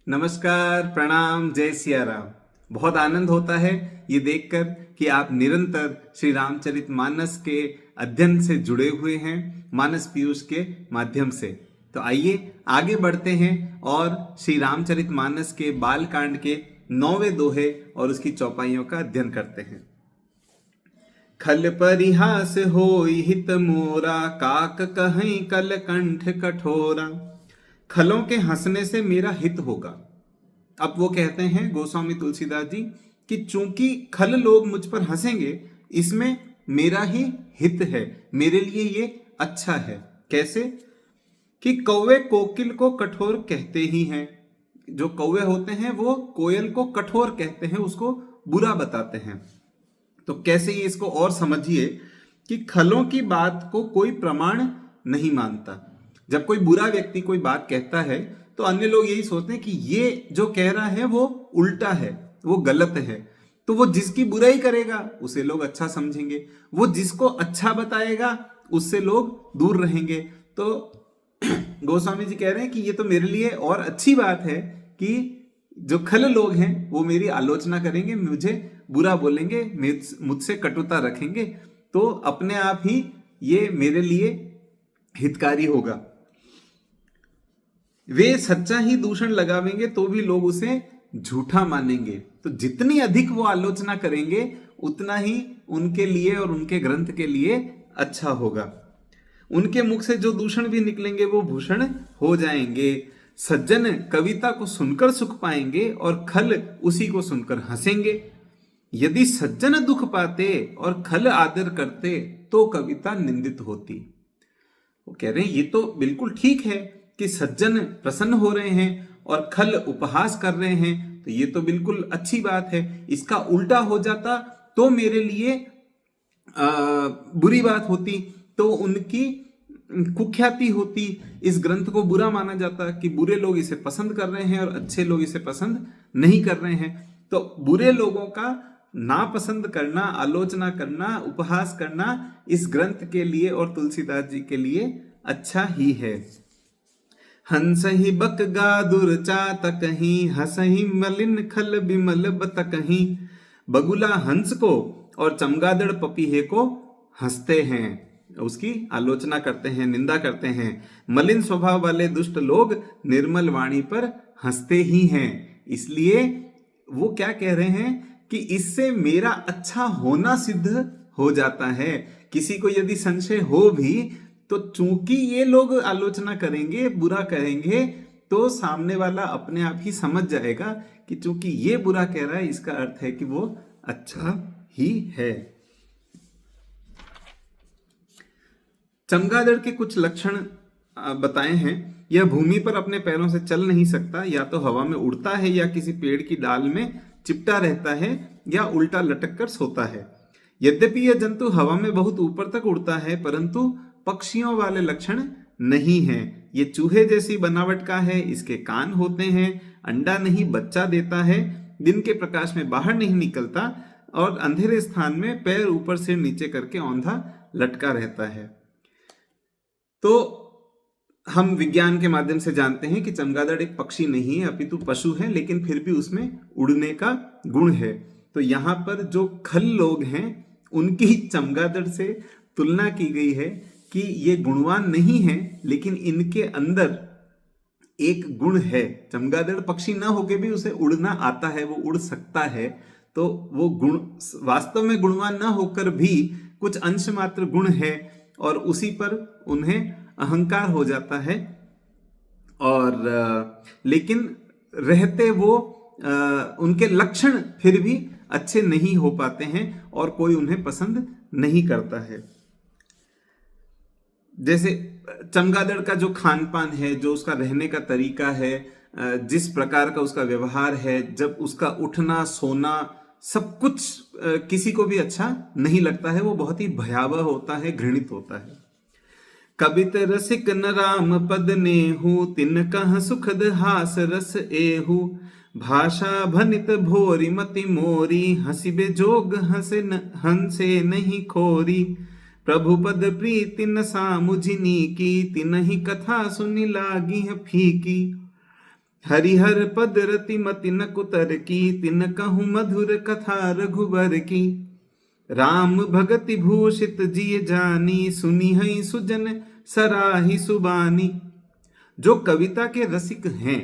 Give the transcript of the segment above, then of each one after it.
नमस्कार, प्रणाम, जय सिया राम। बहुत आनंद होता है ये देखकर कि आप निरंतर श्री रामचरितमानस के अध्ययन से जुड़े हुए हैं, मानस पीयूष के माध्यम से। तो आइए आगे बढ़ते हैं और श्री रामचरितमानस के बालकांड के 9वें दोहे और उसकी चौपाइयों का अध्ययन करते हैं। खल परिहास होई हित मोरा, काक कहीं कल कंठ कठोरा। खलों के हंसने से मेरा हित होगा। अब वो कहते हैं गोस्वामी तुलसीदास जी कि चूंकि खल लोग मुझ पर हंसेंगे, इसमें मेरा ही हित है, मेरे लिए ये अच्छा है। कैसे कि कौवे कोकिल को कठोर कहते ही हैं। जो कौवे होते हैं वो कोयल को कठोर कहते हैं, उसको बुरा बताते हैं। तो कैसे ये इसको और समझिए कि खलों की बात को कोई प्रमाण नहीं मानता। जब कोई बुरा व्यक्ति कोई बात कहता है तो अन्य लोग यही सोचते हैं कि ये जो कह रहा है वो उल्टा है, वो गलत है। तो वो जिसकी बुराई करेगा उसे लोग अच्छा समझेंगे, वो जिसको अच्छा बताएगा उससे लोग दूर रहेंगे। तो गोस्वामी जी कह रहे हैं कि ये तो मेरे लिए और अच्छी बात है कि जो खल लोग हैं वो मेरी आलोचना करेंगे, मुझे बुरा बोलेंगे, मुझसे कटुता रखेंगे, तो अपने आप ही ये मेरे लिए हितकारी होगा। वे सच्चा ही दूषण लगावेंगे तो भी लोग उसे झूठा मानेंगे। तो जितनी अधिक वो आलोचना करेंगे उतना ही उनके लिए और उनके ग्रंथ के लिए अच्छा होगा। उनके मुख से जो दूषण भी निकलेंगे वो भूषण हो जाएंगे। सज्जन कविता को सुनकर सुख पाएंगे और खल उसी को सुनकर हंसेंगे। यदि सज्जन दुख पाते और खल आदर करते तो कविता निंदित होती। वो कह रहे हैं ये तो बिल्कुल ठीक है कि सज्जन प्रसन्न हो रहे हैं और खल उपहास कर रहे हैं, तो ये तो बिल्कुल अच्छी बात है। इसका उल्टा हो जाता तो मेरे लिए बुरी बात होती, तो उनकी कुख्याति होती, इस ग्रंथ को बुरा माना जाता कि बुरे लोग इसे पसंद कर रहे हैं और अच्छे लोग इसे पसंद नहीं कर रहे हैं। तो बुरे लोगों का नापसंद करना, आलोचना करना, उपहास करना इस ग्रंथ के लिए और तुलसीदास जी के लिए अच्छा ही है। हंस ही बक गादुर चात कहीं, हंस ही मलिन खल बिमल बत कहीं। बगुला हंस को और चमगादड़ पपीहे को हंसते हैं, उसकी आलोचना करते हैं, निंदा करते हैं। मलिन स्वभाव वाले दुष्ट लोग निर्मल वाणी पर हंसते ही हैं। इसलिए वो क्या कह रहे हैं कि इससे मेरा अच्छा होना सिद्ध हो जाता है। किसी को यदि संशय हो भी तो चूंकि ये लोग आलोचना करेंगे, बुरा कहेंगे, तो सामने वाला अपने आप ही समझ जाएगा कि चूंकि ये बुरा कह रहा है इसका अर्थ है कि वो अच्छा ही है। चमगादड़ के कुछ लक्षण बताए हैं। यह भूमि पर अपने पैरों से चल नहीं सकता, या तो हवा में उड़ता है या किसी पेड़ की डाल में चिपटा रहता है या उल्टा लटक कर सोता है। यद्यपि यह जंतु हवा में बहुत ऊपर तक उड़ता है परंतु पक्षियों वाले लक्षण नहीं है। ये चूहे जैसी बनावट का है, इसके कान होते हैं, अंडा नहीं बच्चा देता है, दिन के प्रकाश में बाहर नहीं निकलता और अंधेरे स्थान में पैर ऊपर से नीचे करके औंधा लटका रहता है। तो हम विज्ञान के माध्यम से जानते हैं कि चमगादड़ एक पक्षी नहीं है अपितु पशु है, लेकिन फिर भी उसमें उड़ने का गुण है। तो यहाँ पर जो खल लोग हैं उनकी चमगादड़ से तुलना की गई है कि ये गुणवान नहीं है, लेकिन इनके अंदर एक गुण है। चमगादड़ पक्षी ना होके भी उसे उड़ना आता है, वो उड़ सकता है। तो वो गुण वास्तव में गुणवान ना होकर भी कुछ अंश मात्र गुण है और उसी पर उन्हें अहंकार हो जाता है। और लेकिन रहते वो उनके लक्षण फिर भी अच्छे नहीं हो पाते हैं और कोई उन्हें पसंद नहीं करता है। जैसे चमगादड़ का जो खान पान है, जो उसका रहने का तरीका है, जिस प्रकार का उसका व्यवहार है, जब उसका उठना सोना सब कुछ किसी को भी अच्छा नहीं लगता है। वो बहुत ही भयावह होता है, घृणित होता है। कबित रसिक न राम पद नेहु, तिन कह सुखद हास रस एहु। भाषा भनित भोरी मति मोरी, हंसिबे जोग हंसे नहीं खोरी। प्रभु पद प्रीति न सामुझिनी की, तिनहि कथा सुनि लागी फीकी। हरिहर पद रति मति न कुतर की, तिन कहूँ मधुर कथा रघुबर की। राम भगति भूषित जिय जानी, सुनी हई सुजन सराही सुबानी। जो कविता के रसिक हैं,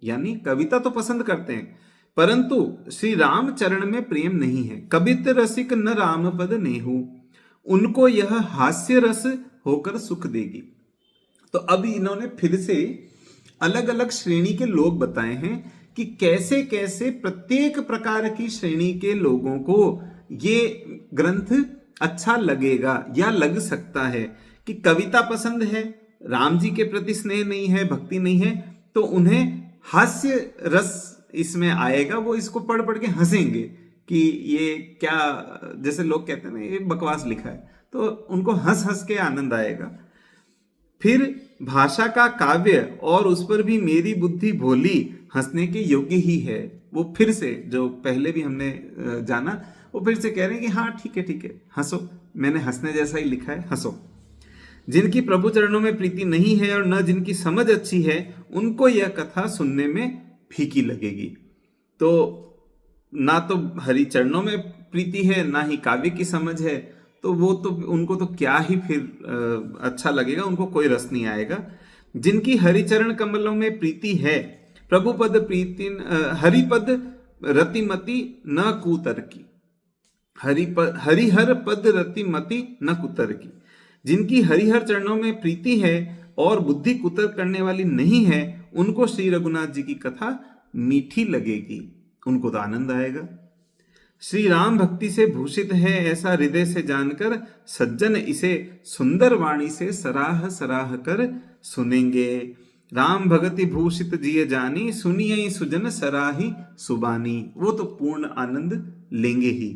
यानी कविता तो पसंद करते हैं, परंतु श्री राम चरण में प्रेम नहीं है। कवित रसिक न राम पद नेहू, उनको यह हास्य रस होकर सुख देगी। तो अब इन्होंने फिर से अलग अलग श्रेणी के लोग बताए हैं कि कैसे कैसे प्रत्येक प्रकार की श्रेणी के लोगों को ये ग्रंथ अच्छा लगेगा या लग सकता है। कि कविता पसंद है, राम जी के प्रति स्नेह नहीं है, भक्ति नहीं है, तो उन्हें हास्य रस इसमें आएगा, वो इसको पढ़ पढ़ के हंसेंगे कि ये क्या, जैसे लोग कहते हैं ना ये बकवास लिखा है, तो उनको हंस हंस के आनंद आएगा। फिर भाषा का काव्य और उस पर भी मेरी बुद्धि भोली, हंसने के योग्य ही है। वो फिर से जो पहले भी हमने जाना, वो फिर से कह रहे हैं कि हाँ ठीक है हंसो, मैंने हंसने जैसा ही लिखा है, हंसो। जिनकी प्रभु चरणों में प्रीति नहीं है और न जिनकी समझ अच्छी है, उनको यह कथा सुनने में फीकी लगेगी। तो ना तो हरि चरणों में प्रीति है, ना ही काव्य की समझ है, तो वो तो उनको तो क्या ही फिर अच्छा लगेगा, उनको कोई रस नहीं आएगा। जिनकी हरिचरण कमलों में प्रीति है, प्रभु पद प्रीति हरिपद रतिमति न कुतर की, हरिहर पद रतिमति न कुतर की। जिनकी हरिहर चरणों में प्रीति है और बुद्धि कुतर करने वाली नहीं है, उनको श्री रघुनाथ जी की कथा मीठी लगेगी, उनको तो आनंद आएगा। श्री राम भक्ति से भूषित है ऐसा हृदय से जानकर, सज्जन इसे सुंदर वाणी से सराह सराह कर सुनेंगे। राम भगति भूषित जिय जानी, सुनिए सुजन सराही सुबानी। वो तो पूर्ण आनंद लेंगे ही।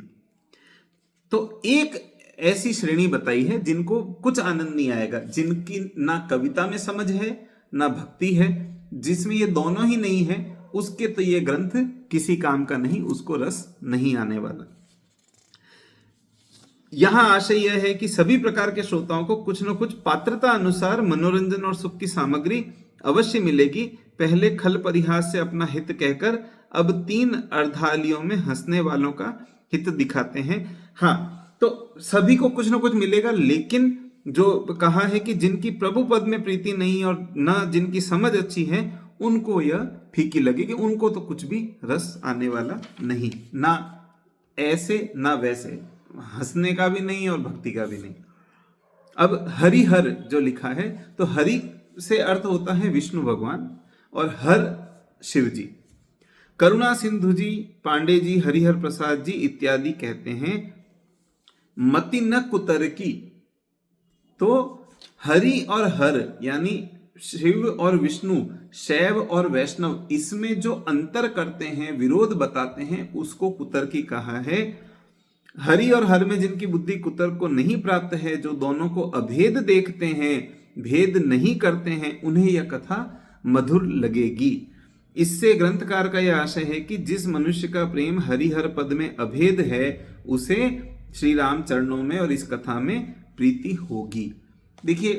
तो एक ऐसी श्रेणी बताई है जिनको कुछ आनंद नहीं आएगा, जिनकी ना कविता में समझ है ना भक्ति है, जिसमें ये दोनों ही नहीं है, उसके तो ये ग्रंथ किसी काम का नहीं, उसको रस नहीं आने वाला। यहां आशय यह है कि सभी प्रकार के श्रोताओं को कुछ न कुछ पात्रता अनुसार मनोरंजन और सुख की सामग्री अवश्य मिलेगी। पहले खल परिहास से अपना हित कहकर अब 3 अर्धालियों में हंसने वालों का हित दिखाते हैं। हाँ, तो सभी को कुछ ना कुछ मिलेगा, लेकिन जो कहा है कि जिनकी प्रभु पद में प्रीति नहीं और न जिनकी समझ अच्छी है, उनको यह फीकी लगेगी, उनको तो कुछ भी रस आने वाला नहीं, ना ऐसे ना वैसे, हंसने का भी नहीं और भक्ति का भी नहीं। अब हरिहर जो लिखा है, तो हरि से अर्थ होता है विष्णु भगवान और हर शिव जी। करुणा सिंधु जी, पांडे जी, हरिहर प्रसाद जी इत्यादि कहते हैं मति न कुतर की। तो हरि और हर यानी शिव और विष्णु, शैव और वैष्णव, इसमें जो अंतर करते हैं, विरोध बताते हैं, उसको कुतर की कहा है। हरि और हर में जिनकी बुद्धि कुतर को नहीं प्राप्त है, जो दोनों को अभेद देखते हैं, भेद नहीं करते हैं, उन्हें यह कथा मधुर लगेगी। इससे ग्रंथकार का यह आशय है कि जिस मनुष्य का प्रेम हरिहर पद में अभेद है, उसे श्री राम चरणों में और इस कथा में प्रीति होगी। देखिए,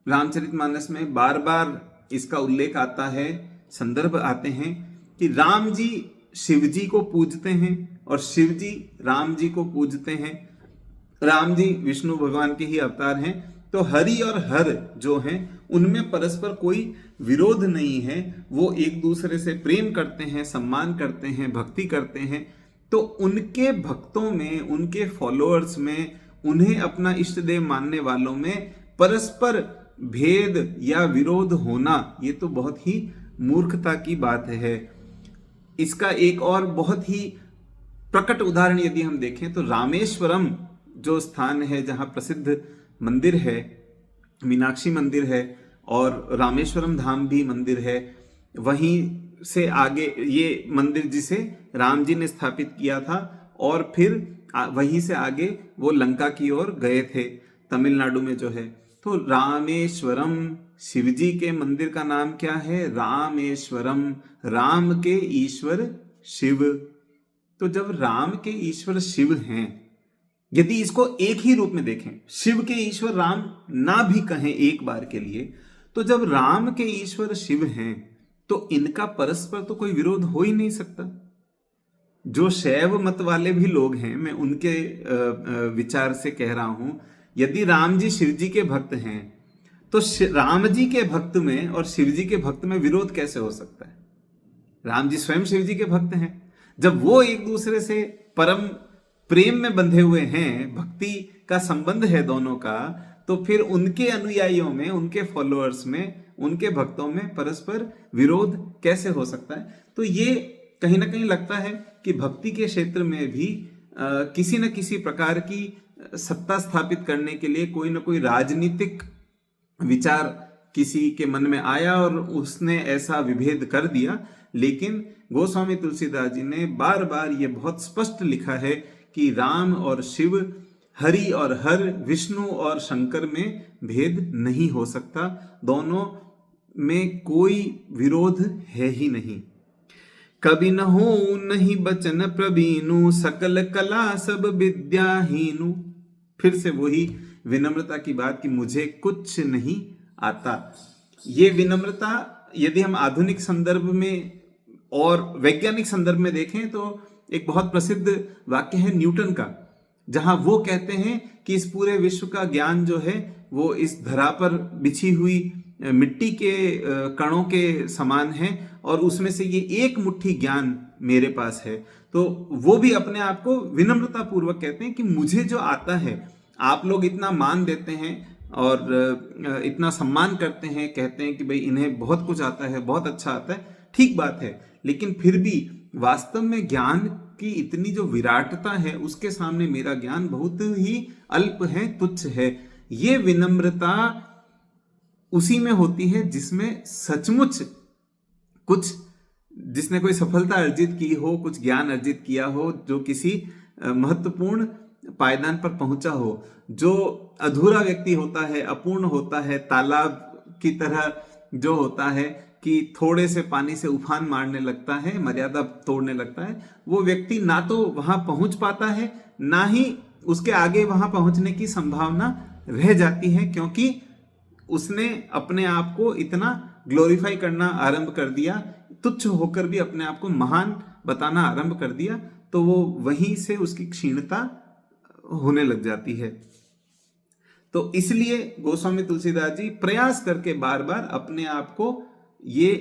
रामचरितमानस में बार बार इसका उल्लेख आता है, संदर्भ आते हैं कि राम जी शिव जी को पूजते हैं और शिव जी राम जी को पूजते हैं। राम जी विष्णु भगवान के ही अवतार हैं। तो हरि और हर जो हैं, उनमें परस्पर कोई विरोध नहीं है, वो एक दूसरे से प्रेम करते हैं, सम्मान करते हैं, भक्ति करते हैं। तो उनके भक्तों में, उनके फॉलोअर्स में, उन्हें अपना इष्ट देव मानने वालों में परस्पर भेद या विरोध होना, ये तो बहुत ही मूर्खता की बात है। इसका एक और बहुत ही प्रकट उदाहरण यदि हम देखें तो रामेश्वरम जो स्थान है, जहां प्रसिद्ध मंदिर है, मीनाक्षी मंदिर है और रामेश्वरम धाम भी मंदिर है, वहीं से आगे ये मंदिर जिसे राम जी ने स्थापित किया था, और फिर वहीं से आगे वो लंका की ओर गए थे, तमिलनाडु में जो है। तो रामेश्वरम, शिवजी के मंदिर का नाम क्या है? रामेश्वरम, राम के ईश्वर शिव। तो जब राम के ईश्वर शिव हैं, यदि इसको एक ही रूप में देखें, शिव के ईश्वर राम ना भी कहें एक बार के लिए, तो जब राम के ईश्वर शिव हैं तो इनका परस्पर तो कोई विरोध हो ही नहीं सकता। जो शैव मत वाले भी लोग हैं, मैं उनके विचार से कह रहा हूं, यदि राम जी शिव जी के भक्त हैं तो राम जी के भक्त में और शिव जी के भक्त में विरोध कैसे हो सकता है? राम जी स्वयं शिव जी के भक्त हैं। जब वो एक दूसरे से परम प्रेम में बंधे हुए हैं, भक्ति का संबंध है दोनों का, तो फिर उनके अनुयायियों में, उनके फॉलोअर्स में, उनके भक्तों में परस्पर विरोध कैसे हो सकता है? तो ये कहीं ना कहीं लगता है कि भक्ति के क्षेत्र में भी किसी न किसी प्रकार की सत्ता स्थापित करने के लिए कोई ना कोई राजनीतिक विचार किसी के मन में आया और उसने ऐसा विभेद कर दिया। लेकिन गोस्वामी तुलसीदास जी ने बार बार ये बहुत स्पष्ट लिखा है कि राम और शिव, हरि और हर, विष्णु और शंकर में भेद नहीं हो सकता, दोनों में कोई विरोध है ही नहीं। कभी न हो नहीं बचन प्रवीणु, सकल कला सब विद्याहीनु। फिर से वही विनम्रता की बात कि मुझे कुछ नहीं आता। ये विनम्रता यदि हम आधुनिक संदर्भ में और वैज्ञानिक संदर्भ में देखें तो एक बहुत प्रसिद्ध वाक्य है न्यूटन का, जहां वो कहते हैं कि इस पूरे विश्व का ज्ञान जो है वो इस धरा पर बिछी हुई मिट्टी के कणों के समान है और उसमें से ये एक मुट्ठी ज्ञान मेरे पास है। तो वो भी अपने आप को विनम्रता पूर्वक कहते हैं कि मुझे जो आता है, आप लोग इतना मान देते हैं और इतना सम्मान करते हैं, कहते हैं कि भाई इन्हें बहुत कुछ आता है, बहुत अच्छा आता है, ठीक बात है, लेकिन फिर भी वास्तव में ज्ञान की इतनी जो विराटता है उसके सामने मेरा ज्ञान बहुत ही अल्प है, तुच्छ है। ये विनम्रता उसी में होती है जिसमें सचमुच कुछ, जिसने कोई सफलता अर्जित की हो, कुछ ज्ञान अर्जित किया हो, जो किसी महत्वपूर्ण पायदान पर पहुंचा हो। जो अधूरा व्यक्ति होता है, अपूर्ण होता है, तालाब की तरह जो होता है कि थोड़े से पानी से उफान मारने लगता है, मर्यादा तोड़ने लगता है, वो व्यक्ति ना तो वहां पहुंच पाता है, ना ही उसके आगे वहां पहुंचने की संभावना रह जाती है, क्योंकि उसने अपने आप को इतना ग्लोरीफाई करना आरंभ कर दिया, तुच्छ होकर भी अपने आप को महान बताना आरंभ कर दिया, तो वो वहीं से उसकी क्षीणता होने लग जाती है। तो इसलिए गोस्वामी तुलसीदास जी प्रयास करके बार बार अपने आप को ये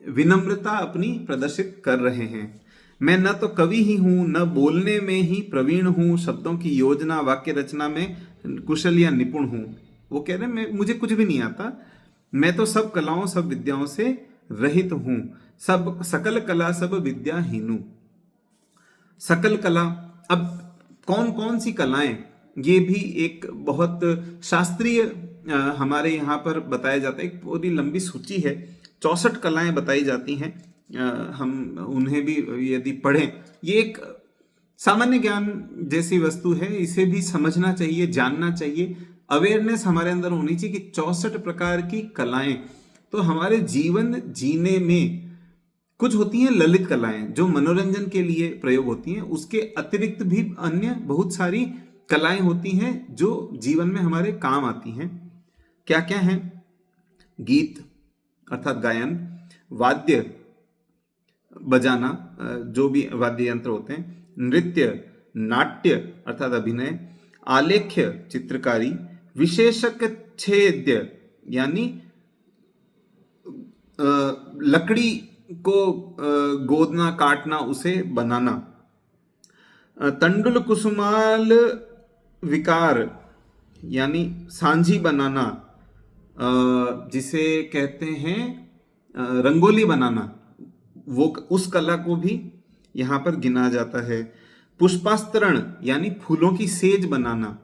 विनम्रता अपनी प्रदर्शित कर रहे हैं। मैं न तो कवि ही हूं, न बोलने में ही प्रवीण हूं, शब्दों की योजना वाक्य रचना में कुशल या निपुण हूं। वो कह रहे हैं मुझे कुछ भी नहीं आता, मैं तो सब कलाओं सब विद्याओं से रहित हूं, सब सकल कला सब विद्याहीनु। सकल कला, अब कौन कौन सी कलाएं, ये भी एक बहुत शास्त्रीय हमारे यहाँ पर बताया जाता है। एक पूरी लंबी सूची है, 64 कलाएं बताई जाती हैं। हम उन्हें भी यदि पढ़ें, ये एक सामान्य ज्ञान जैसी वस्तु है, इसे भी समझना चाहिए, जानना चाहिए, अवेयरनेस हमारे अंदर होनी चाहिए कि 64 प्रकार की कलाएं। तो हमारे जीवन जीने में कुछ होती हैं ललित कलाएं जो मनोरंजन के लिए प्रयोग होती हैं, उसके अतिरिक्त भी अन्य बहुत सारी कलाएं होती हैं जो जीवन में हमारे काम आती हैं। क्या क्या हैं? गीत अर्थात गायन, वाद्य बजाना, जो भी वाद्य यंत्र होते हैं, नृत्य, नाट्य अर्थात अभिनय, आलेख्य चित्रकारी, विशेषक छेद्य यानी लकड़ी को गोदना, काटना, उसे बनाना, तंडुल कुसुमाल विकार यानी सांझी बनाना, जिसे कहते हैं रंगोली बनाना, वो उस कला को भी यहाँ पर गिना जाता है। पुष्पास्तरण यानी फूलों की सेज बनाना,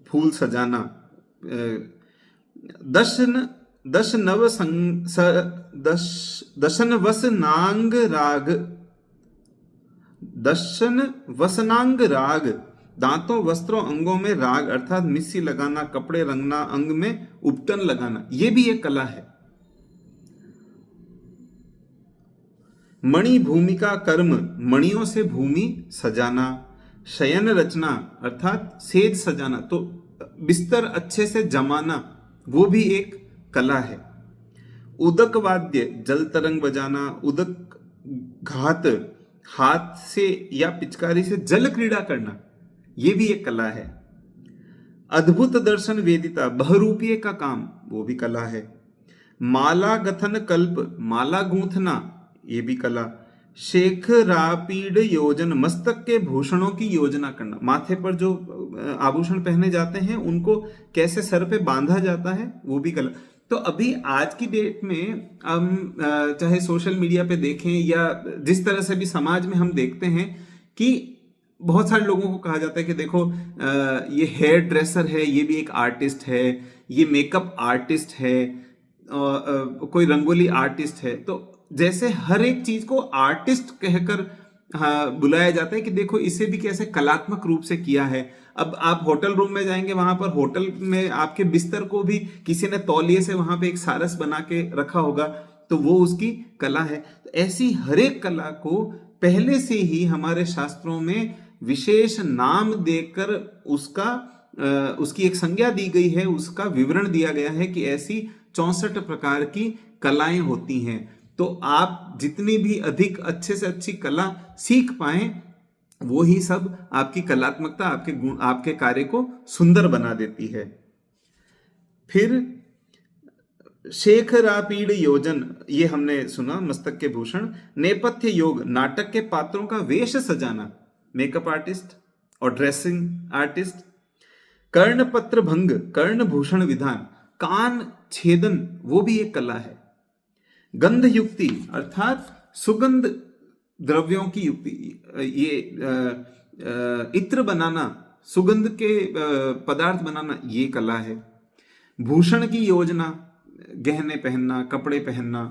फूल सजाना, दशन वसनांग राग, दशन वसनांग राग, दांतों वस्त्रों अंगों में राग अर्थात मिस्सी लगाना, कपड़े रंगना, अंग में उपटन लगाना, ये भी एक कला है। मणि भूमिका कर्म, मणियों से भूमि सजाना, शयन रचना अर्थात सेज सजाना, तो बिस्तर अच्छे से जमाना, वो भी एक कला है। उदक वाद्य, जल तरंग बजाना, उदक घात, हाथ से या पिचकारी से जल क्रीड़ा करना, ये भी एक कला है। अद्भुत दर्शन वेदिता, बहरूपीय का काम, वो भी कला है। माला गथन कल्प, माला गूंथना, ये भी कला। शेखरापीड योजन, मस्तक के भूषणों की योजना करना, माथे पर जो आभूषण पहने जाते हैं उनको कैसे सर पे बांधा जाता है, वो भी कला। तो अभी आज की डेट में हम चाहे सोशल मीडिया पे देखें या जिस तरह से भी समाज में हम देखते हैं कि बहुत सारे लोगों को कहा जाता है कि देखो ये हेयर ड्रेसर है, ये भी एक आर्टिस्ट है, ये मेकअप आर्टिस्ट है, कोई रंगोली आर्टिस्ट है। तो जैसे हर एक चीज को आर्टिस्ट कहकर बुलाया जाता है कि देखो इसे भी कैसे कलात्मक रूप से किया है। अब आप होटल रूम में जाएंगे, वहां पर होटल में आपके बिस्तर को भी किसी ने तौलिए से वहां पे एक सारस बना के रखा होगा, तो वो उसकी कला है। तो ऐसी हर एक कला को पहले से ही हमारे शास्त्रों में विशेष नाम देकर उसकी एक संज्ञा दी गई है, उसका विवरण दिया गया है कि ऐसी 64 प्रकार की कलाएं होती हैं। तो आप जितनी भी अधिक अच्छे से अच्छी कला सीख पाएं, वो ही सब आपकी कलात्मकता, आपके गुण, आपके कार्य को सुंदर बना देती है। फिर शेखरापीड योजन, ये हमने सुना, मस्तक के भूषण। नेपथ्य योग, नाटक के पात्रों का वेश सजाना, मेकअप आर्टिस्ट और ड्रेसिंग आर्टिस्ट। कर्णपत्र भंग, कर्ण भूषण विधान, कान छेदन, वो भी एक कला है। गंध युक्ति अर्थात सुगंध द्रव्यों की युक्ति, ये इत्र बनाना, सुगंध के पदार्थ बनाना, ये कला है। भूषण की योजना, गहने पहनना, कपड़े पहनना।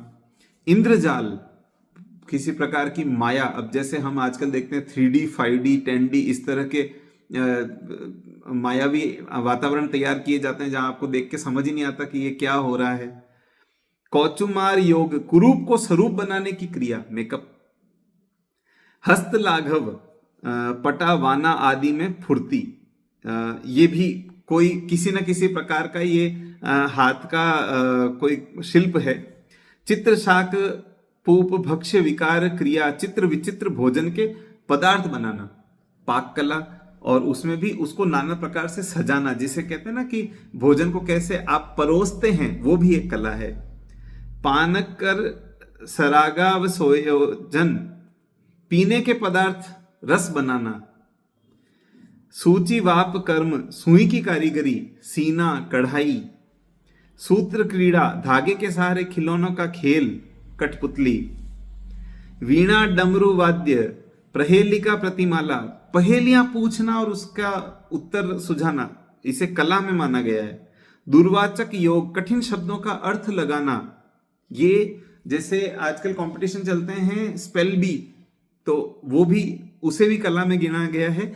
इंद्रजाल, किसी प्रकार की माया, अब जैसे हम आजकल देखते हैं 3D 5D 10D इस तरह के मायावी वातावरण तैयार किए जाते हैं जहां आपको देख के समझ ही नहीं आता कि ये क्या हो रहा है। कौचुमार योग, कुरूप को स्वरूप बनाने की क्रिया, मेकअप। हस्त लाघव, पटावाना आदि में फुर्ती, ये भी कोई किसी न किसी प्रकार का ये हाथ का कोई शिल्प है। चित्र शाक पूप भक्ष्य विकार क्रिया, चित्र विचित्र भोजन के पदार्थ बनाना, पाक कला। और उसमें भी उसको नाना प्रकार से सजाना, जिसे कहते हैं ना कि भोजन को कैसे आप परोसते हैं, वो भी एक कला है। पानक कर सरागाव सोयोजन, पीने के पदार्थ रस बनाना। सूची वाप कर्म, सुई की कारीगरी, सीना कढ़ाई। सूत्र क्रीड़ा, धागे के सहारे खिलौनों का खेल, कठपुतली। वीणा डमरू वाद्य, प्रहेलिका प्रतिमाला, पहेलियां पूछना और उसका उत्तर सुझाना, इसे कला में माना गया है। दुर्वाचक योग, कठिन शब्दों का अर्थ लगाना, ये जैसे आजकल कंपटीशन चलते हैं स्पेल बी, तो वो भी, उसे भी कला में गिना गया है।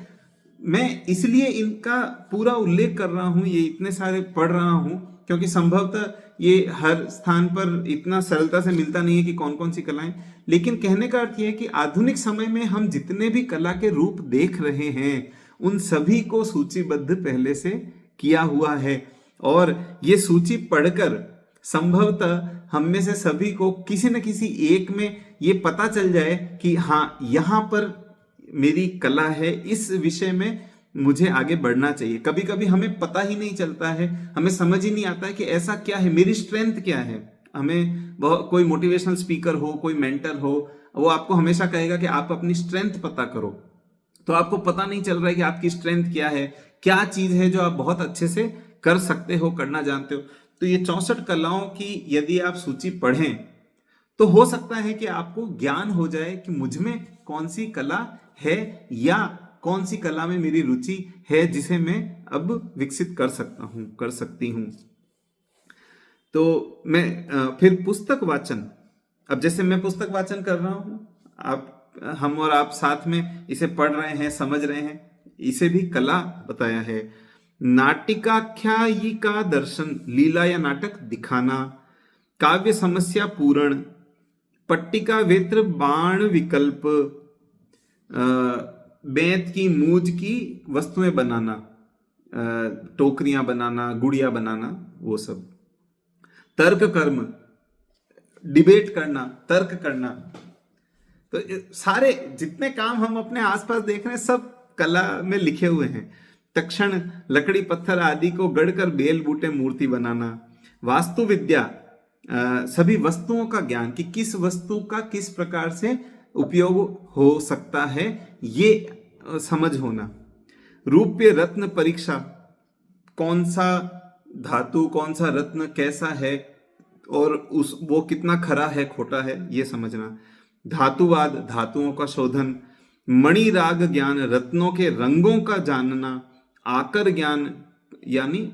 मैं इसलिए इनका पूरा उल्लेख कर रहा हूं, ये इतने सारे पढ़ रहा हूं, क्योंकि संभवतः ये हर स्थान पर इतना सरलता से मिलता नहीं है कि कौन कौन सी कलाएं। लेकिन कहने का अर्थ यह है कि आधुनिक समय में हम जितने भी कला के रूप देख रहे हैं, उन सभी को सूचीबद्ध पहले से किया हुआ है। और ये सूची पढ़कर संभवतः हम में से सभी को किसी न किसी एक में ये पता चल जाए कि हाँ, यहाँ पर मेरी कला है, इस विषय में मुझे आगे बढ़ना चाहिए। कभी कभी हमें पता ही नहीं चलता है, हमें समझ ही नहीं आता है कि ऐसा क्या है, मेरी स्ट्रेंथ क्या है। हमें कोई मोटिवेशनल स्पीकर हो, कोई मेंटर हो, वो आपको हमेशा कहेगा कि आप अपनी स्ट्रेंथ पता करो। तो आपको पता नहीं चल रहा है कि आपकी स्ट्रेंथ क्या है, क्या चीज है जो आप बहुत अच्छे से कर सकते हो, करना जानते हो। तो ये 64 कलाओं की यदि आप सूची पढ़ें तो हो सकता है कि आपको ज्ञान हो जाए कि मुझ में कौन सी कला है या कौन सी कला में मेरी रुचि है, जिसे मैं अब विकसित कर सकता हूं, कर सकती हूं। तो मैं फिर पुस्तक वाचन, अब जैसे मैं पुस्तक वाचन कर रहा हूं, हम और आप साथ में इसे पढ़ रहे हैं, समझ रहे हैं, इसे भी कला बताया है। नाटिकाख्यायिका दर्शन, लीला या नाटक दिखाना। काव्य समस्या पूरण, पट्टिका वेत्र बाण विकल्प, बेंत की मूज की वस्तुएं बनाना, टोकरियां बनाना, गुड़िया बनाना, वो सब। तर्क कर्म, डिबेट करना, तर्क करना। तो सारे जितने काम हम अपने आसपास देख रहे हैं सब कला में लिखे हुए हैं। तक्षण लकड़ी पत्थर आदि को गढ़कर बेल बूटे मूर्ति बनाना। वास्तु विद्या सभी वस्तुओं का ज्ञान कि किस वस्तु का किस प्रकार से उपयोग हो सकता है ये समझ होना। रूप्य रत्न परीक्षा, कौन सा धातु कौन सा रत्न कैसा है और वो कितना खरा है खोटा है ये समझना। धातुवाद धातुओं का शोधन। मणि राग ज्ञान रत्नों के रंगों का जानना। आकर ज्ञान यानी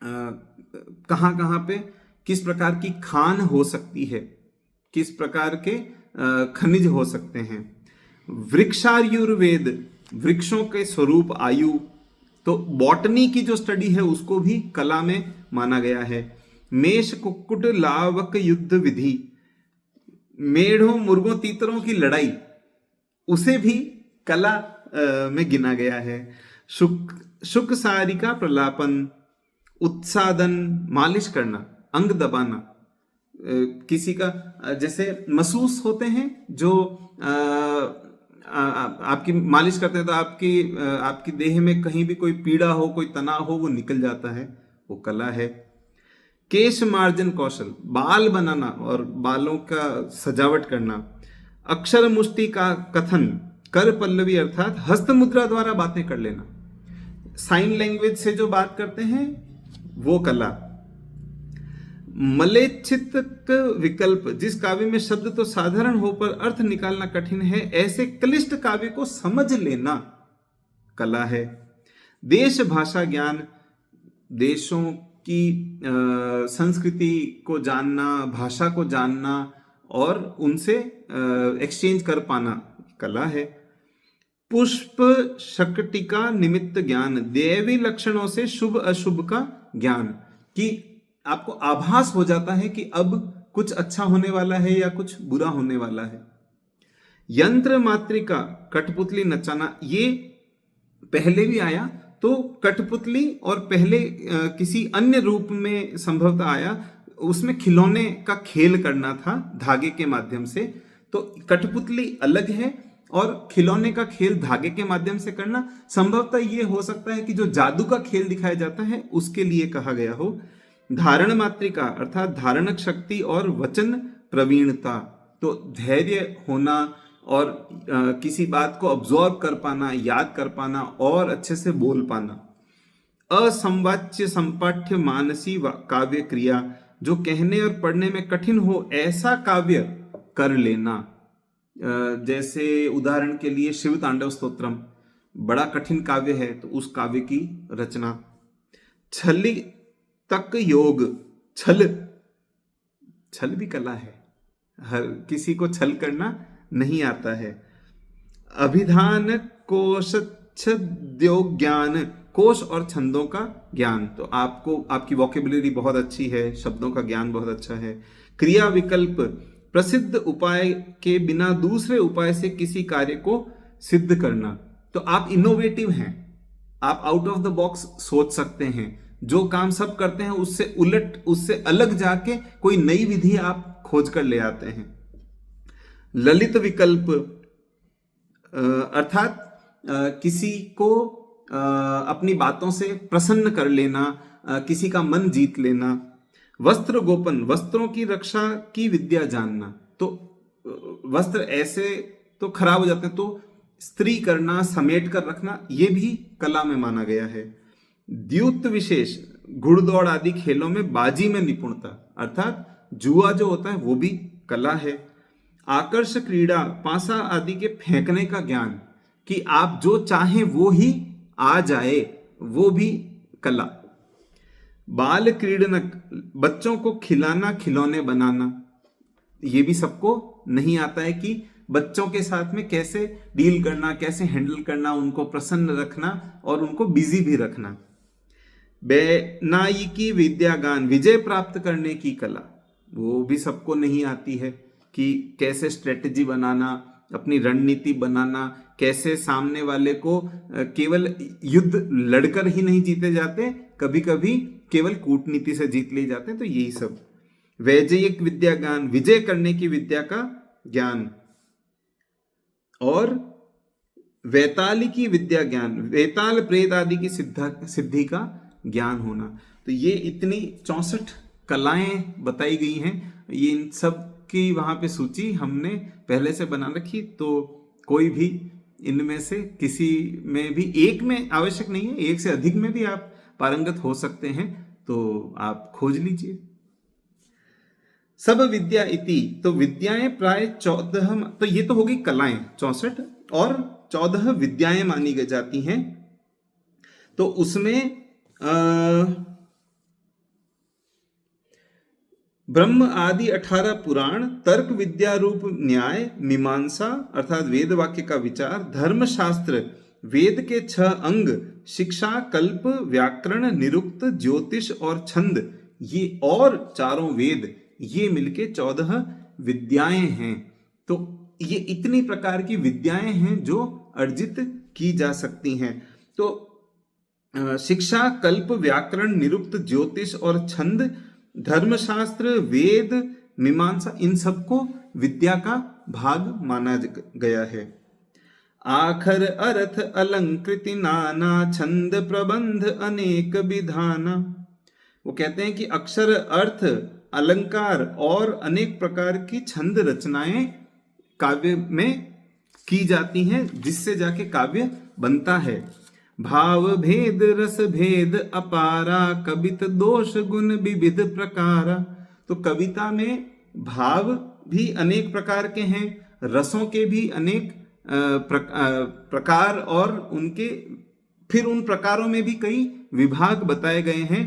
कहाँ कहाँ पे किस प्रकार की खान हो सकती है, किस प्रकार के खनिज हो सकते हैं। वृक्षायुर्वेद वृक्षों के स्वरूप आयु, तो बॉटनी की जो स्टडी है उसको भी कला में माना गया है। मेष कुक्कुट लावक युद्ध विधि, मेढ़ों मुर्गों तीतरों की लड़ाई उसे भी कला में गिना गया है। शुक सारिका प्रलापन, उत्सादन मालिश करना, अंग दबाना, किसी का जैसे महसूस होते हैं जो आपकी मालिश करते हैं तो आपकी देह में कहीं भी कोई पीड़ा हो कोई तनाव हो वो निकल जाता है, वो कला है। केश मार्जन कौशल, बाल बनाना और बालों का सजावट करना। अक्षर मुष्टि का कथन, कर पल्लवी अर्थात हस्त मुद्रा द्वारा बातें कर लेना। साइन लैंग्वेज से जो बात करते हैं वो कला। मलेच्छित विकल्प, जिस काव्य में शब्द तो साधारण हो पर अर्थ निकालना कठिन है ऐसे क्लिष्ट काव्य को समझ लेना कला है। देश भाषा ज्ञान, देशों की संस्कृति को जानना, भाषा को जानना और उनसे एक्सचेंज कर पाना कला है। पुष्प शकटिका निमित्त ज्ञान, दैवी लक्षणों से शुभ अशुभ का ज्ञान, कि आपको आभास हो जाता है कि अब कुछ अच्छा होने वाला है या कुछ बुरा होने वाला है। यंत्र मात्रिका, कठपुतली नचाना, ये पहले भी आया तो कठपुतली और पहले किसी अन्य रूप में संभवतः आया, उसमें खिलौने का खेल करना था धागे के माध्यम से। तो कठपुतली अलग है और खिलौने का खेल धागे के माध्यम से करना संभवतः ये हो सकता है कि जो जादू का खेल दिखाया जाता है उसके लिए कहा गया हो। धारण मात्रिका अर्थात धारणक शक्ति और वचन प्रवीणता, तो धैर्य होना और किसी बात को अब्जॉर्ब कर पाना, याद कर पाना और अच्छे से बोल पाना। असंवाच्य संपाठ्य मानसी काव्य क्रिया, जो कहने और पढ़ने में कठिन हो ऐसा काव्य कर लेना। जैसे उदाहरण के लिए शिव तांडव स्तोत्रम बड़ा कठिन काव्य है तो उस काव्य की रचना। छली तक योग, छल भी कला है, हर किसी को छल करना नहीं आता है। अभिधान कोश छद्योग ज्ञान, कोश और छंदों का ज्ञान, तो आपकी वोकेबुलरी बहुत अच्छी है, शब्दों का ज्ञान बहुत अच्छा है। क्रिया विकल्प, प्रसिद्ध उपाय के बिना दूसरे उपाय से किसी कार्य को सिद्ध करना, तो आप इनोवेटिव हैं, आप आउट ऑफ द बॉक्स सोच सकते हैं, जो काम सब करते हैं उससे उलट उससे अलग जाके कोई नई विधि आप खोज कर ले आते हैं। ललित विकल्प अर्थात किसी को अपनी बातों से प्रसन्न कर लेना, किसी का मन जीत लेना। वस्त्र गोपन, वस्त्रों की रक्षा की विद्या जानना, तो वस्त्र ऐसे तो खराब हो जाते हैं तो स्त्री करना, समेट कर रखना, ये भी कला में माना गया है। द्युत विशेष, घुड़दौड़ आदि खेलों में बाजी में निपुणता, अर्थात जुआ जो होता है वो भी कला है। आकर्ष क्रीड़ा, पासा आदि के फेंकने का ज्ञान, कि आप जो चाहें वो ही आ जाए, वो भी कला। बाल क्रीडनक, बच्चों को खिलाना, खिलौने बनाना, ये भी सबको नहीं आता है कि बच्चों के साथ में कैसे डील करना, कैसे हैंडल करना, उनको प्रसन्न रखना और उनको बिजी भी रखना। बेनायिकी विद्यागान, विजय प्राप्त करने की कला, वो भी सबको नहीं आती है कि कैसे स्ट्रेटजी बनाना, अपनी रणनीति बनाना, कैसे सामने वाले को केवल युद्ध लड़कर ही नहीं जीते जाते, कभी कभी केवल कूटनीति से जीत लिए जाते हैं, तो यही सब। वैजयिक विद्या ज्ञान, विजय करने की विद्या का ज्ञान, और वैतालिकी विद्या ज्ञान, वैताल प्रेत आदि की सिद्धि का ज्ञान होना। तो ये इतनी 64 कलाएं बताई गई हैं। ये इन सब की वहां पे सूची हमने पहले से बना रखी, तो कोई भी इनमें से किसी में भी एक में आवश्यक नहीं है, एक से अधिक में भी आप पारंगत हो सकते हैं, तो आप खोज लीजिए। सब विद्या इति, तो विद्याएं प्राय 14, तो ये तो होगी कलाएं 64, और 14 विद्याएं मानी जाती हैं। तो उसमें ब्रह्म आदि 18 पुराण, तर्क विद्या रूप न्याय, मीमांसा अर्थात वेद वाक्य का विचार, धर्मशास्त्र, वेद के 6 अंग, शिक्षा, कल्प, व्याकरण, निरुक्त, ज्योतिष और छंद, ये और चारों वेद, ये मिलके 14 विद्याएं हैं। तो ये इतनी प्रकार की विद्याएं हैं जो अर्जित की जा सकती हैं। तो शिक्षा, कल्प, व्याकरण, निरुक्त, ज्योतिष और छंद, धर्मशास्त्र, वेद, मीमांसा, इन सबको विद्या का भाग माना गया है। आखर अर्थ अलंकृति नाना, छंद प्रबंध अनेक विधाना। वो कहते हैं कि अक्षर, अर्थ, अलंकार और अनेक प्रकार की छंद रचनाएं काव्य में की जाती हैं, जिससे जाके काव्य बनता है। भाव भेद रस भेद अपारा, कवित दोष गुण विविध प्रकारा। तो कविता में भाव भी अनेक प्रकार के हैं, रसों के भी अनेक प्रकार, और उनके फिर उन प्रकारों में भी कई विभाग बताए गए हैं।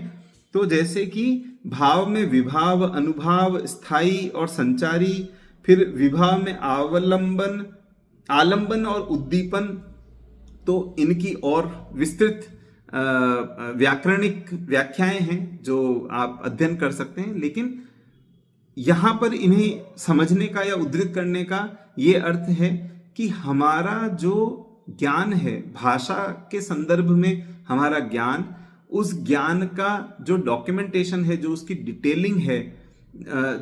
तो जैसे कि भाव में विभाव, अनुभाव, स्थायी और संचारी, फिर विभाव में आलंबन और उद्दीपन। तो इनकी और विस्तृत व्याकरणिक व्याख्याएं हैं जो आप अध्ययन कर सकते हैं, लेकिन यहां पर इन्हें समझने का या उद्धृत करने का ये अर्थ है कि हमारा जो ज्ञान है, भाषा के संदर्भ में हमारा ज्ञान, उस ज्ञान का जो डॉक्यूमेंटेशन है, जो उसकी डिटेलिंग है,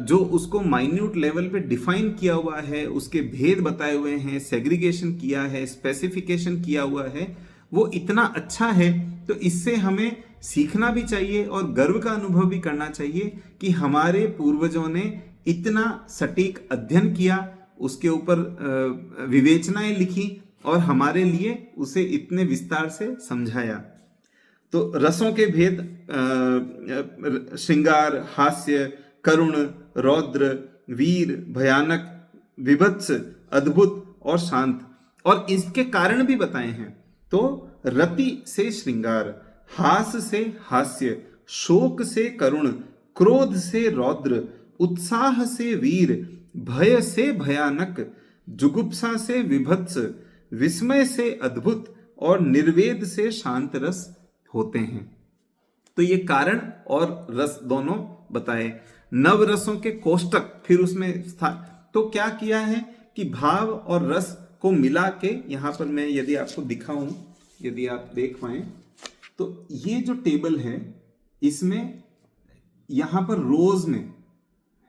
जो उसको माइन्यूट लेवल पे डिफाइन किया हुआ है, उसके भेद बताए हुए हैं, सेग्रीगेशन किया है, स्पेसिफिकेशन किया हुआ है, वो इतना अच्छा है। तो इससे हमें सीखना भी चाहिए और गर्व का अनुभव भी करना चाहिए कि हमारे पूर्वजों ने इतना सटीक अध्ययन किया, उसके ऊपर विवेचनाएं लिखी और हमारे लिए उसे इतने विस्तार से समझाया। तो रसों के भेद, श्रृंगार, हास्य, करुण, रौद्र, वीर, भयानक, विभत्स, अद्भुत और शांत, और इसके कारण भी बताए हैं। तो रति से श्रृंगार, हास से हास्य, शोक से करुण, क्रोध से रौद्र, उत्साह से वीर, भय से भयानक, जुगुप्सा से विभत्स, विस्मय से अद्भुत और निर्वेद से शांत रस होते हैं। तो ये कारण और रस दोनों बताए। नव रसों के कोष्टक फिर उसमें तो क्या किया है कि भाव और रस को मिला के, यहां पर मैं यदि आपको दिखाऊं, यदि आप देख पाए, तो ये जो टेबल है इसमें यहां पर रोज में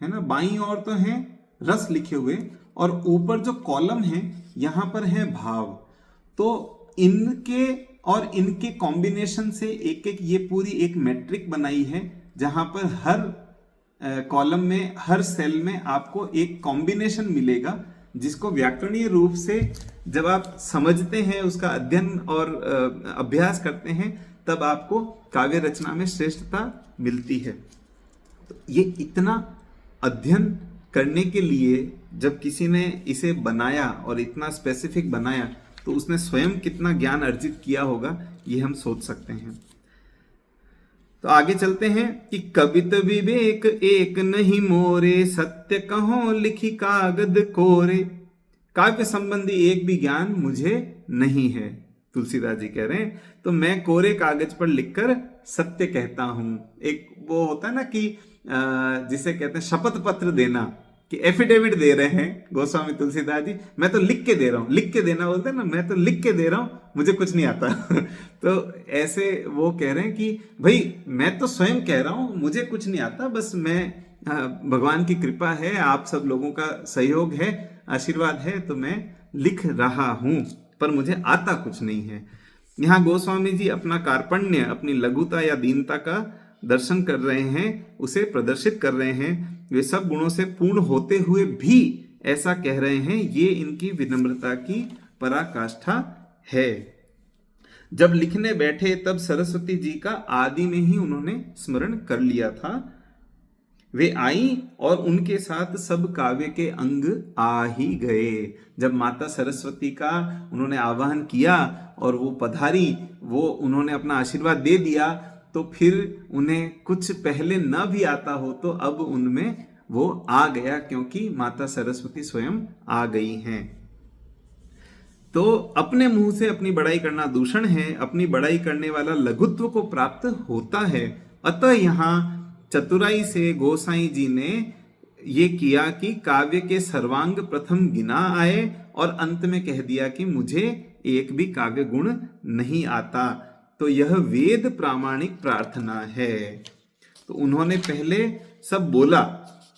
है ना, बाईं ओर तो है रस लिखे हुए और ऊपर जो कॉलम है यहां पर है भाव। तो इनके और इनके कॉम्बिनेशन से एक एक ये पूरी एक मैट्रिक बनाई है, जहां पर हर कॉलम में, हर सेल में आपको एक कॉम्बिनेशन मिलेगा, जिसको व्याकरणीय रूप से जब आप समझते हैं, उसका अध्ययन और अभ्यास करते हैं, तब आपको काव्य रचना में श्रेष्ठता मिलती है। तो ये इतना अध्ययन करने के लिए जब किसी ने इसे बनाया और इतना स्पेसिफिक बनाया, तो उसने स्वयं कितना ज्ञान अर्जित किया होगा, ये हम सोच सकते हैं। तो आगे चलते हैं कि कवित विवेक एक नहीं मोरे, सत्य कहो लिखी कागद कोरे। काव्य संबंधी एक भी ज्ञान मुझे नहीं है, तुलसीदास जी कह रहे हैं। तो मैं कोरे कागज पर लिखकर सत्य कहता हूं। एक वो होता है ना कि जिसे कहते हैं शपथ पत्र देना, कि एफिडेविट दे रहे हैं गोस्वामी तुलसीदास जी, मैं तो लिख के दे रहा हूं। लिख के देना बोलते हैं ना, मैं तो लिख के दे रहा हूं, मुझे कुछ नहीं आता। तो ऐसे वो कह रहे हैं कि भाई मैं तो स्वयं कह रहा हूं, मुझे कुछ नहीं आता, बस मैं भगवान की कृपा है, आप सब लोगों का सहयोग है, आशीर्वाद है, तो मैं लिख रहा हूं, पर मुझे आता कुछ नहीं है। यहाँ गोस्वामी जी अपना कार्पण्य, अपनी लघुता या दीनता का दर्शन कर रहे हैं, उसे प्रदर्शित कर रहे हैं। वे सब गुणों से पूर्ण होते हुए भी ऐसा कह रहे हैं, ये इनकी विनम्रता की पराकाष्ठा है। जब लिखने बैठे तब सरस्वती जी का आदि में ही उन्होंने स्मरण कर लिया था। वे आई और उनके साथ सब काव्य के अंग आ ही गए। जब माता सरस्वती का उन्होंने आवाहन किया और वो पधारी, वो उन्होंने अपना आशीर्वाद दे दिया, तो फिर उन्हें कुछ पहले न भी आता हो तो अब उनमें वो आ गया, क्योंकि माता सरस्वती स्वयं आ गई हैं। तो अपने मुंह से अपनी बड़ाई करना दूषण है, अपनी बड़ाई करने वाला लघुत्व को प्राप्त होता है। अतः यहाँ चतुराई से गोसाई जी ने ये किया कि काव्य के सर्वांग प्रथम गिना आए और अंत में कह दिया कि मुझे एक भी काव्य गुण नहीं आता। तो यह वेद प्रामाणिक प्रार्थना है। तो उन्होंने पहले सब बोला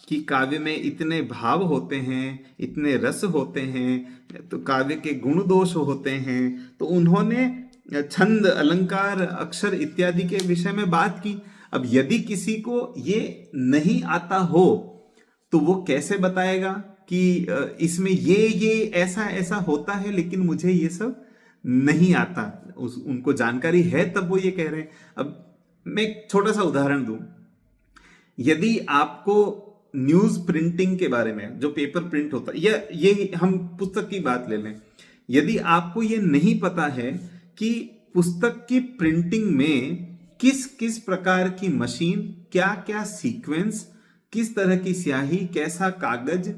कि काव्य में इतने भाव होते हैं, इतने रस होते हैं, तो काव्य के गुण दोष होते हैं। तो उन्होंने छंद, अलंकार, अक्षर इत्यादि के विषय में बात की। अब यदि किसी को ये नहीं आता हो तो वो कैसे बताएगा कि इसमें ये ऐसा ऐसा होता है, लेकिन मुझे ये सब नहीं आता। उनको जानकारी है तब वो ये कह रहे हैं। अब मैं एक छोटा सा उदाहरण दूं। यदि आपको न्यूज प्रिंटिंग के बारे में, जो पेपर प्रिंट होता है, या ये हम पुस्तक की बात ले लें, यदि आपको ये नहीं पता है कि पुस्तक की प्रिंटिंग में किस किस प्रकार की मशीन, क्या क्या सीक्वेंस, किस तरह की स्याही, कैसा कागज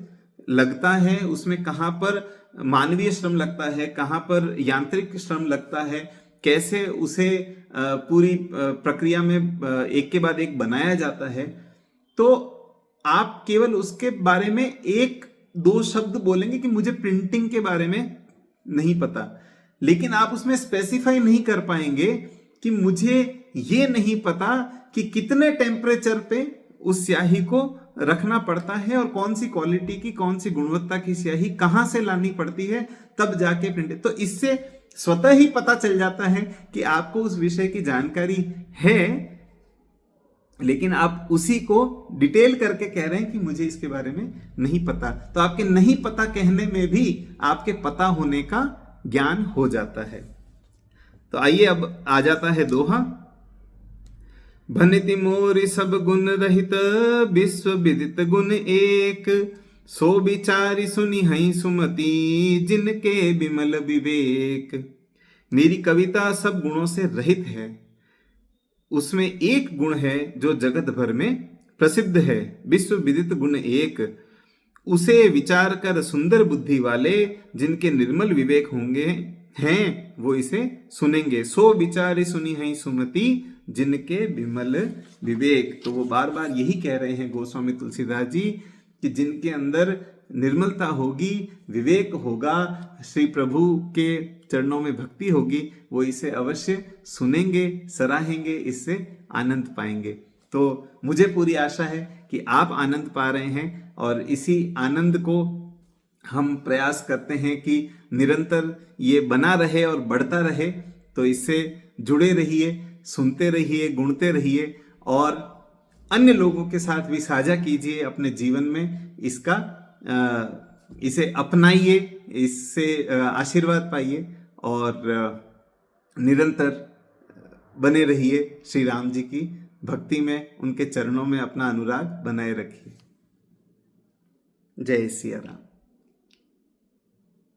लगता है, उसमें कहां पर मानवीय श्रम लगता है, कहां पर यांत्रिक श्रम लगता है, कैसे उसे पूरी प्रक्रिया में एक के बाद एक बनाया जाता है, तो आप केवल उसके बारे में एक दो शब्द बोलेंगे कि मुझे प्रिंटिंग के बारे में नहीं पता, लेकिन आप उसमें स्पेसिफाई नहीं कर पाएंगे कि मुझे ये नहीं पता कि कितने टेम्परेचर पे उस स्याही को रखना पड़ता है और कौन सी क्वालिटी की, कौन सी गुणवत्ता की स्याही कहां से लानी पड़ती है, तब जाके प्रिंट। तो इससे स्वतः ही पता चल जाता है कि आपको उस विषय की जानकारी है, लेकिन आप उसी को डिटेल करके कह रहे हैं कि मुझे इसके बारे में नहीं पता। तो आपके नहीं पता कहने में भी आपके पता होने का ज्ञान हो जाता है। तो आइए अब आ जाता है दोहा। भनिति मोरि सब गुण रहित, विश्व विदित गुण एक, सो विचारी सुनि हई सुमति, जिनके विमल विवेक। मेरी कविता सब गुणों से रहित है, उसमें एक गुण है जो जगत भर में प्रसिद्ध है, विश्व विदित गुण एक। उसे विचार कर सुंदर बुद्धि वाले, जिनके निर्मल विवेक होंगे हैं, वो इसे सुनेंगे। सो विचारी सुनी है सुमति, जिनके विमल विवेक। तो वो बार बार यही कह रहे हैं गोस्वामी तुलसीदास जी कि जिनके अंदर निर्मलता होगी, विवेक होगा, श्री प्रभु के चरणों में भक्ति होगी, वो इसे अवश्य सुनेंगे, सराहेंगे, इससे आनंद पाएंगे। तो मुझे पूरी आशा है कि आप आनंद पा रहे हैं और इसी आनंद को हम प्रयास करते हैं कि निरंतर ये बना रहे और बढ़ता रहे। तो इससे जुड़े रहिए, सुनते रहिए, गुणते रहिए और अन्य लोगों के साथ भी साझा कीजिए अपने जीवन में। इसे अपनाइए, इससे आशीर्वाद पाइए और निरंतर बने रहिए श्री राम जी की भक्ति में, उनके चरणों में अपना अनुराग बनाए रखिए। जय सिया राम।